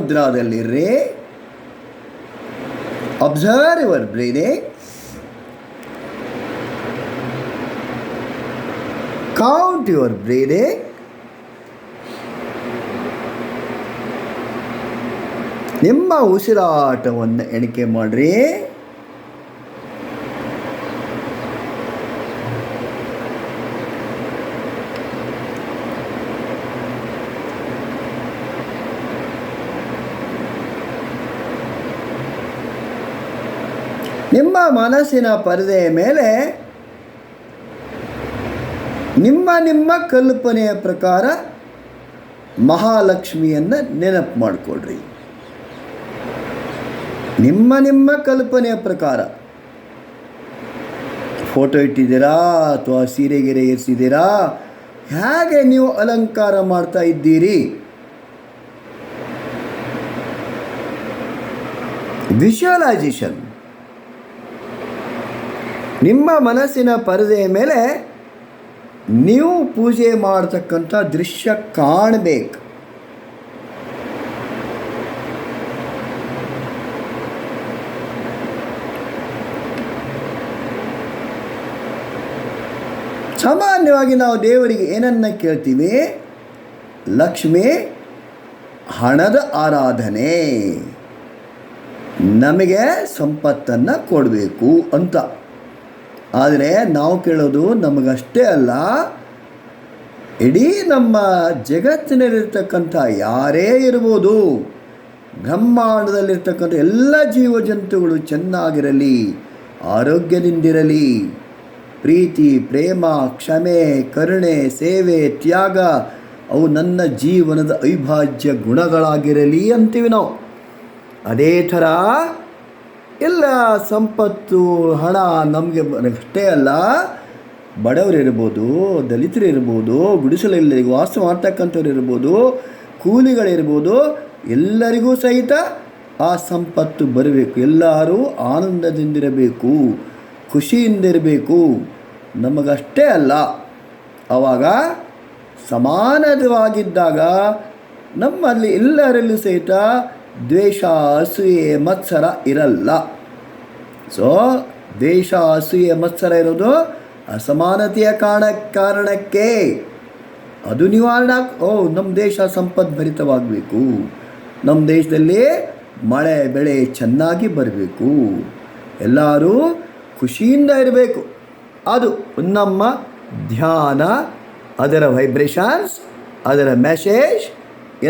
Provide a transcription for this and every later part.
ಮುದ್ರಾದಲ್ಲಿರ್ರಿ. Observe your breathing. Count your breathing. ನಿಮ್ಮ ಉಸಿರಾಟವನ್ನು ಎಣಿಕೆ ಮಾಡಿರಿ. ನಿಮ್ಮ ಮನಸ್ಸಿನ ಪರದೆಯ ಮೇಲೆ ನಿಮ್ಮ ಕಲ್ಪನೆಯ ಪ್ರಕಾರ ಮಹಾಲಕ್ಷ್ಮಿಯನ್ನು ನೆನಪು ಮಾಡಿಕೊಡ್ರಿ. ನಿಮ್ಮ ಕಲ್ಪನೆಯ ಪ್ರಕಾರ ಫೋಟೋ ಇಟ್ಟಿದ್ದೀರಾ ಅಥವಾ ಸೀರೆಗೆರೆ ಏರಿಸಿದ್ದೀರಾ, ಹೇಗೆ ನೀವು ಅಲಂಕಾರ ಮಾಡ್ತಾ ಇದ್ದೀರಿ, ವಿಜುವಲೈಸೇಷನ್. ನಿಮ್ಮ ಮನಸ್ಸಿನ ಪರದೆಯ ಮೇಲೆ ನೀವು ಪೂಜೆ ಮಾಡತಕ್ಕಂಥ ದೃಶ್ಯ ಕಾಣಬೇಕು. ಸಾಮಾನ್ಯವಾಗಿ ನಾವು ದೇವರಿಗೆ ಏನನ್ನ ಕೇಳ್ತೀವಿ? ಲಕ್ಷ್ಮಿ, ಹಣದ ಆರಾಧನೆ, ನಮಗೆ ಸಂಪತ್ತನ್ನು ಕೊಡಬೇಕು ಅಂತ. ಆದರೆ ನಾವು ಕೇಳೋದು ನಮಗಷ್ಟೇ ಅಲ್ಲ, ಇಡೀ ನಮ್ಮ ಜಗತ್ತಿನಲ್ಲಿರ್ತಕ್ಕಂಥ ಯಾರೇ ಇರ್ಬೋದು, ಬ್ರಹ್ಮಾಂಡದಲ್ಲಿರ್ತಕ್ಕಂಥ ಎಲ್ಲ ಜೀವಜಂತುಗಳು ಚೆನ್ನಾಗಿರಲಿ, ಆರೋಗ್ಯದಿಂದಿರಲಿ, ಪ್ರೀತಿ, ಪ್ರೇಮ, ಕ್ಷಮೆ, ಕರುಣೆ, ಸೇವೆ, ತ್ಯಾಗ ಅವು ನನ್ನ ಜೀವನದ ಅವಿಭಾಜ್ಯ ಗುಣಗಳಾಗಿರಲಿ ಅಂತೀವಿ ನಾವು. ಅದೇ ಥರ ಎಲ್ಲ ಸಂಪತ್ತು, ಹಣ ನಮಗೆ ಅಷ್ಟೇ ಅಲ್ಲ, ಬಡವರಿರ್ಬೋದು, ದಲಿತರಿರ್ಬೋದು, ಗುಡಿಸಲಲ್ಲಿ ವಾಸ ಮಾಡ್ತಕ್ಕಂಥವ್ರು ಇರ್ಬೋದು, ಕೂಲಿಗಳಿರ್ಬೋದು, ಎಲ್ಲರಿಗೂ ಸಹಿತ ಆ ಸಂಪತ್ತು ಬರಬೇಕು. ಎಲ್ಲರೂ ಆನಂದದಿಂದಿರಬೇಕು, ಖುಷಿಯಿಂದಿರಬೇಕು. ನಮಗಷ್ಟೇ ಅಲ್ಲ, ಆವಾಗ ಸಮಾನವಾಗಿದ್ದಾಗ ನಮ್ಮಲ್ಲಿ ಎಲ್ಲರಲ್ಲೂ ಸಹಿತ ದ್ವೇಷ, ಅಸೂಯೆ, ಮತ್ಸರ ಇರಲ್ಲ. ಸೊ ದ್ವೇಷ, ಅಸೂಯೆ, ಮತ್ಸರ ಇರೋದು ಅಸಮಾನತೆಯ ಕಾರಣಕ್ಕೆ. ಅದು ನಿವಾರಣೆ. ನಮ್ಮ ದೇಶ ಸಂಪದ್ಭರಿತವಾಗಬೇಕು, ನಮ್ಮ ದೇಶದಲ್ಲಿ ಮಳೆ ಬೆಳೆ ಚೆನ್ನಾಗಿ ಬರಬೇಕು, ಎಲ್ಲರೂ ಖುಷಿಯಿಂದ ಇರಬೇಕು. ಅದು ನಮ್ಮ ಧ್ಯಾನ, ಅದರ ವೈಬ್ರೇಷನ್ಸ್, ಅದರ ಮೆಸೇಜ್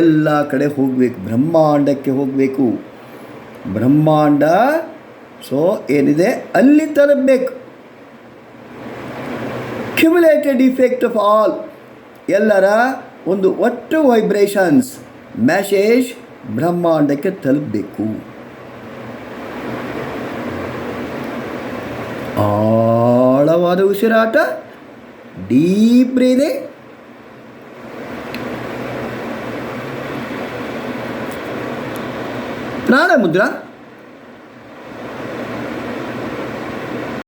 ಎಲ್ಲ ಕಡೆ ಹೋಗಬೇಕು, ಬ್ರಹ್ಮಾಂಡಕ್ಕೆ ಹೋಗಬೇಕು. ಬ್ರಹ್ಮಾಂಡ ಸೊ ಏನಿದೆ ಅಲ್ಲಿ ತರಬೇಕು. ಕ್ಯುಮುಲೇಟೆಡ್ ಇಫೆಕ್ಟ್ ಆಫ್ ಆಲ್, ಎಲ್ಲರ ಒಂದು ಒಟ್ಟು ವೈಬ್ರೇಷನ್ಸ್, ಮೆಸೇಜ್ ಬ್ರಹ್ಮಾಂಡಕ್ಕೆ ತಲುಪಬೇಕು. ಆಳವಾದ ಉಸಿರಾಟ, ಡೀಪ್ ಬ್ರೀದಿಂಗ್. ಪ್ರಾಣ ಮುದ್ರಾ.